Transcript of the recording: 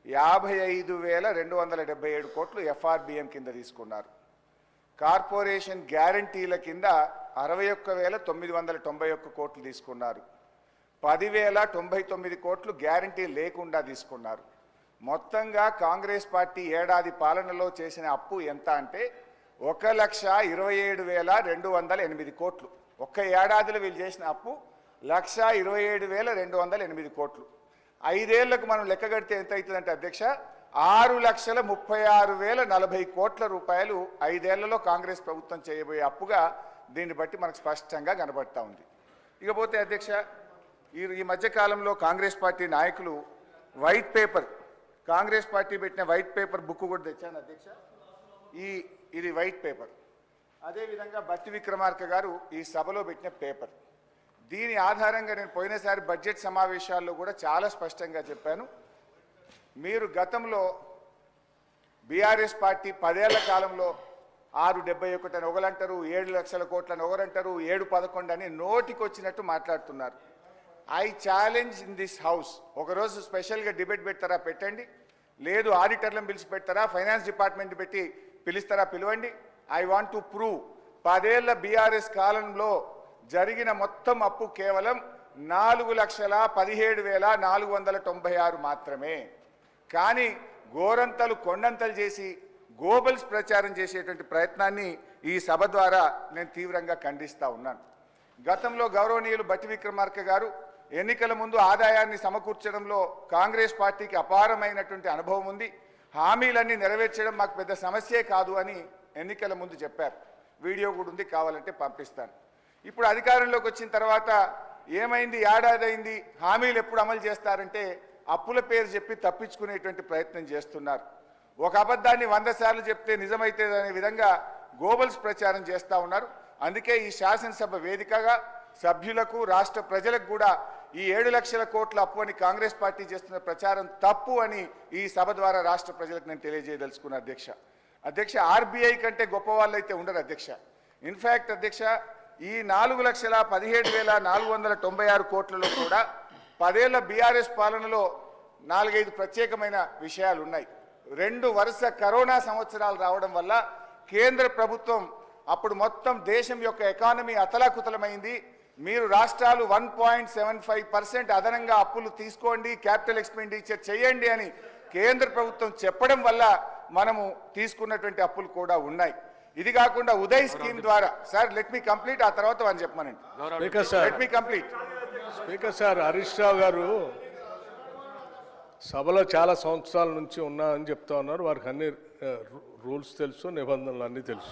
55,277 కోట్లు ఎఫ్ఆర్బిఎం కింద తీసుకున్నారు. కార్పొరేషన్ గ్యారంటీల కింద 61,991 కోట్లు తీసుకున్నారు. 10,099 కోట్లు గ్యారంటీ లేకుండా తీసుకున్నారు. మొత్తంగా కాంగ్రెస్ పార్టీ ఏడాది పాలనలో చేసిన అప్పు ఎంత అంటే 1,27,208 కోట్లు. ఒక్క ఏడాదిలో వీళ్ళు చేసిన అప్పు 1,27,208 కోట్లు. 5 ఏళ్లకు మనం లెక్క కడితే ఎంత అవుతుందంటే అధ్యక్ష 6,36,040 కోట్ల రూపాయలు 5 ఏళ్లలో కాంగ్రెస్ ప్రభుత్వం చేయబోయే అప్పుగా దీన్ని బట్టి మనకు స్పష్టంగా కనబడతా ఉంది. ఇకపోతే అధ్యక్ష ఈ మధ్యకాలంలో కాంగ్రెస్ పార్టీ నాయకులు వైట్ పేపర్, కాంగ్రెస్ పార్టీ పెట్టిన వైట్ పేపర్ బుక్ కూడా తెచ్చాను అధ్యక్ష. ఇది వైట్ పేపర్. అదేవిధంగా బట్టి విక్రమార్క గారు ఈ సభలో పెట్టిన పేపర్. దీని ఆధారంగా నేను పోయినసారి బడ్జెట్ సమావేశాల్లో కూడా చాలా స్పష్టంగా చెప్పాను. మీరు గతంలో బీఆర్ఎస్ పార్టీ 10 ఏళ్ల కాలంలో 671 అని ఒకరంటారు, 7 లక్షల కోట్లని ఒకరంటారు, 711 అని నోటికొచ్చినట్టు మాట్లాడుతున్నారు. I challenge in this house, ఒకరోజు స్పెషల్గా డిబేట్ పెడతారా పెట్టండి, లేదు ఆడిటర్లను పిలిచి పెడతారా, ఫైనాన్స్ డిపార్ట్మెంట్ పెట్టి పిలుస్తారా పిలవండి. ఐ వాంట్ టు ప్రూవ్ 10 ఏళ్ల బీఆర్ఎస్ కాలంలో జరిగిన మొత్తం అప్పు కేవలం 4,17,496 మాత్రమే. కానీ గోరంతలు కొండంతలు చేసి గోబల్స్ ప్రచారం చేసేటువంటి ప్రయత్నాన్ని ఈ సభ ద్వారా నేను తీవ్రంగా ఖండిస్తూ ఉన్నాను. గతంలో గౌరవనీయులు బట్టి విక్రమార్క గారు ఎన్నికల ముందు ఆదాయాన్ని సమకూర్చడంలో కాంగ్రెస్ పార్టీకి అపారమైనటువంటి అనుభవం ఉంది, హామీలన్నీ నెరవేర్చడం మాకు పెద్ద సమస్యే కాదు అని ఎన్నికల ముందు చెప్పారు. వీడియో కూడా ఉంది, కావాలంటే పంపిస్తాను. ఇప్పుడు అధికారంలోకి వచ్చిన తర్వాత ఏమైంది, ఏడాది అయింది, హామీలు ఎప్పుడు అమలు చేస్తారంటే అప్పుల పేరు చెప్పి తప్పించుకునేటువంటి ప్రయత్నం చేస్తున్నారు. ఒక అబద్ధాన్ని 100 సార్లు చెప్తే నిజమైతే అనే విధంగా గోబల్స్ ప్రచారం చేస్తూ ఉన్నారు. అందుకే ఈ శాసనసభ వేదికగా సభ్యులకు రాష్ట్ర ప్రజలకు కూడా ఈ 7 లక్షల కోట్ల అప్పు అని కాంగ్రెస్ పార్టీ చేస్తున్న ప్రచారం తప్పు అని ఈ సభ ద్వారా రాష్ట్ర ప్రజలకు నేను తెలియజేయదలుచుకున్నా అధ్యక్ష. ఆర్బీఐ కంటే గొప్ప వాళ్ళు అయితే ఉండరు అధ్యక్ష. ఇన్ఫ్యాక్ట్ అధ్యక్ష ఈ 4,17,496 కోట్లలో కూడా 10 ఏళ్ల బీఆర్ఎస్ పాలనలో 4-5 ప్రత్యేకమైన విషయాలు ఉన్నాయి. 2 వరుస కరోనా సంవత్సరాలు రావడం వల్ల కేంద్ర ప్రభుత్వం అప్పుడు మొత్తం దేశం యొక్క ఎకానమీ అతలాకుతలమైంది. మీరు రాష్ట్రాలు 1.75% అదనంగా అప్పులు తీసుకోండి, క్యాపిటల్ ఎక్స్పెండిచర్ చేయండి అని కేంద్ర ప్రభుత్వం చెప్పడం వల్ల మనము తీసుకున్నటువంటి అప్పులు కూడా ఉన్నాయి. ఇది కాకుండా ఉదయ్ స్కీమ్ ద్వారా, సార్ లెట్ మీ కంప్లీట్, ఆ తర్వాత అని చెప్పమనండి. Let me complete. Speaker sir, Harish Rao గారు సభలో చాలా సంవత్సరాల నుంచి ఉన్నారని చెప్తా ఉన్నారు. వారికి అన్ని రూల్స్ తెలుసు, నిబంధనలు అన్నీ తెలుసు.